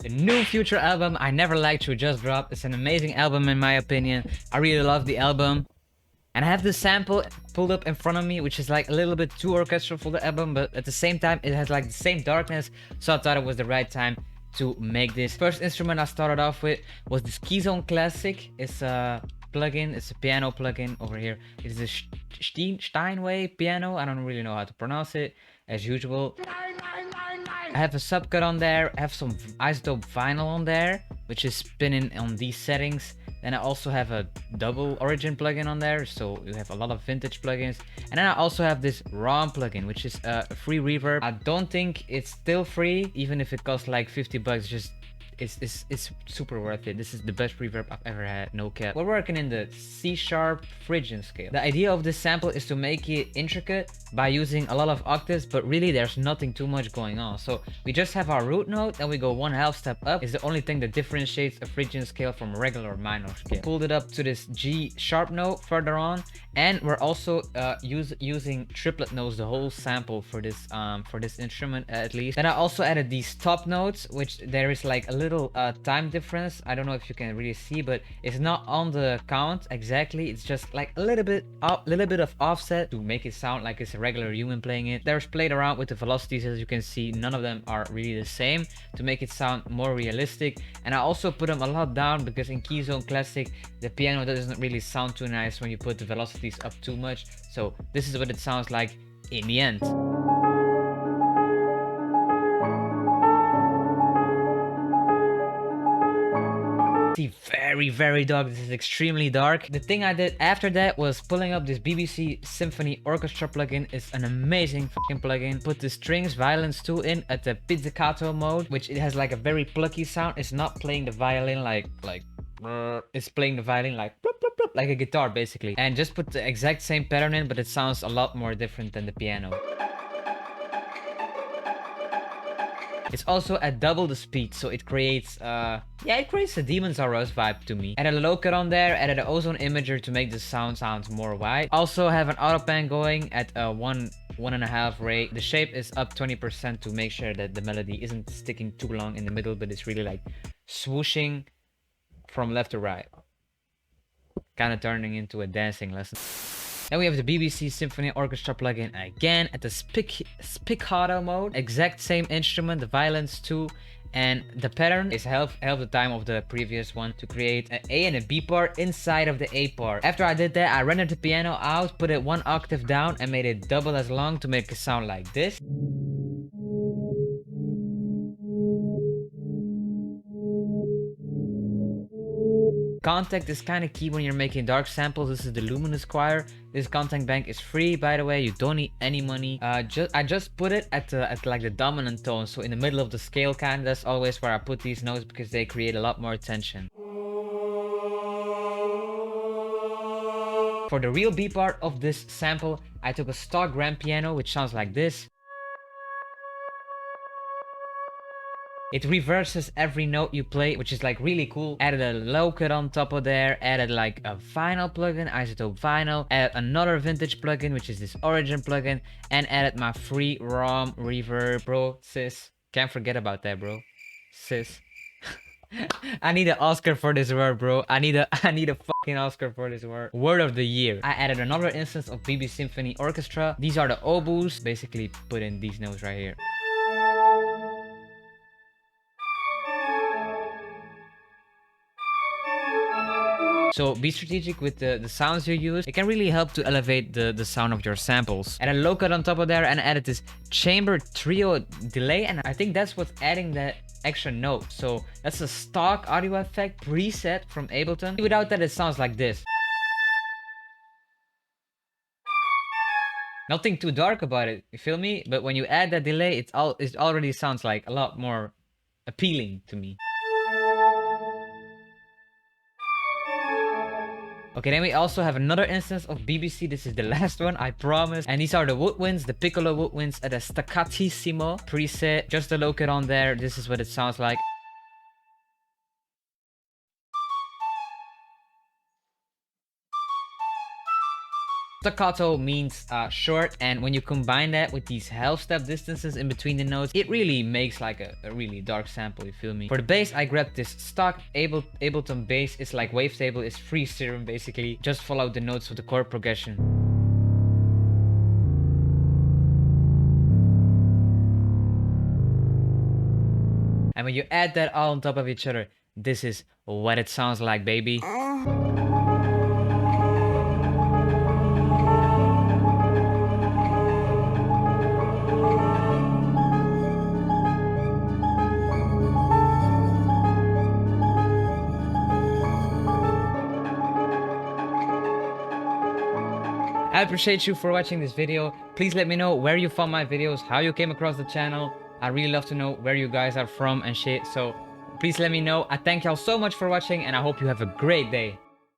The new Future album, I Never Liked You, just dropped. It's an amazing album in my opinion. I really love the album. And I have this sample pulled up in front of me, which is like a little bit too orchestral for the album, but at the same time, it has like the same darkness. So I thought it was the right time to make this. First instrument I started off with was this Keyzone Classic. It's a plugin, it's a piano plugin over here. It is a Steinway piano. I don't really know how to pronounce it, as usual. I have a subcut on there, I have some isotope vinyl on there, which is spinning on these settings. Then I also have a double origin plugin on there, so you have a lot of vintage plugins. And then I also have this ROM plugin, which is a free reverb. I don't think it's still free, even if it costs like 50 bucks, just it's super worth it. This is the best reverb I've ever had, no cap. We're working in the C# Phrygian scale. The idea of this sample is to make it intricate by using a lot of octaves, but really there's nothing too much going on. So we just have our root note, then we go 1/2 step up. Is the only thing that differentiates a Phrygian scale from a regular minor scale. Pulled it up to this G# note further on, and we're also using triplet notes the whole sample for this instrument at least. Then I also added these top notes, which there is like a little time difference. I don't know if you can really see, but it's not on the count exactly. It's just like a little bit of offset to make it sound like it's a regular human playing it. There's played around with the velocities, as you can see. None of them are really the same to make it sound more realistic. And I also put them a lot down because in Keyzone Classic the piano doesn't really sound too nice when you put the velocities up too much. So this is what it sounds like in the end. Very dark. This is extremely dark. The thing I did after that was pulling up this BBC Symphony Orchestra plugin. It's an amazing fucking plugin. Put the strings violins 2 in at the pizzicato mode, which it has like a very plucky sound. It's not playing the violin like it's playing the violin like like a guitar basically. And just put the exact same pattern in, but it sounds a lot more different than the piano. It's also at double the speed, so it creates it creates a Demons R Us vibe to me. Added a low cut on there, added an ozone imager to make the sound more wide. Also have an auto pan going at a 1.5 rate. The shape is up 20% to make sure that the melody isn't sticking too long in the middle, but it's really like swooshing from left to right, kind of turning into a dancing lesson. Then we have the BBC Symphony Orchestra plugin again at the spiccato mode. Exact same instrument, the violins too. And the pattern is half the time of the previous one to create an A and a B part inside of the A part. After I did that, I rendered the piano out, put it 1 octave down and made it double as long to make it sound like this. Contact is kind of key when you're making dark samples. This is the Luminous Choir. This contact bank is free, by the way. You don't need any money. I just put it at like the dominant tone, so in the middle of the scale kind. That's always where I put these notes because they create a lot more tension. For the real B part of this sample, I took a stock grand piano, which sounds like this. It reverses every note you play, which is like really cool. Added a low cut on top of there, added like a vinyl plugin, isotope vinyl, added another vintage plugin, which is this origin plugin, and added my free ROM reverb. Bro, sis, can't forget about that, bro. Sis. I need an Oscar for this word, bro. I need a fucking Oscar for this word. Word of the year. I added another instance of BBC Symphony Orchestra. These are the Oboes. Basically put in these notes right here. So be strategic with the sounds you use. It can really help to elevate the sound of your samples. Add a low cut on top of there and added this chamber trio delay, and I think that's what's adding that extra note. So that's a stock audio effect preset from Ableton. Without that, it sounds like this. Nothing too dark about it, you feel me? But when you add that delay, it already sounds like a lot more appealing to me. Okay, then we also have another instance of BBC. This is the last one, I promise. And these are the woodwinds, the piccolo woodwinds at a staccatissimo preset. Just a low cut on there. This is what it sounds like. Staccato means short, and when you combine that with these half step distances in between the notes, it really makes like a really dark sample, you feel me? For the bass, I grabbed this stock Ableton bass. It's like wavetable, it's free serum basically. Just follow the notes with the chord progression. And when you add that all on top of each other, this is what it sounds like, baby. I appreciate you for watching this video. Please let me know where you found my videos, how you came across the channel. I really love to know where you guys are from and shit. So please let me know. I thank y'all so much for watching, and I hope you have a great day.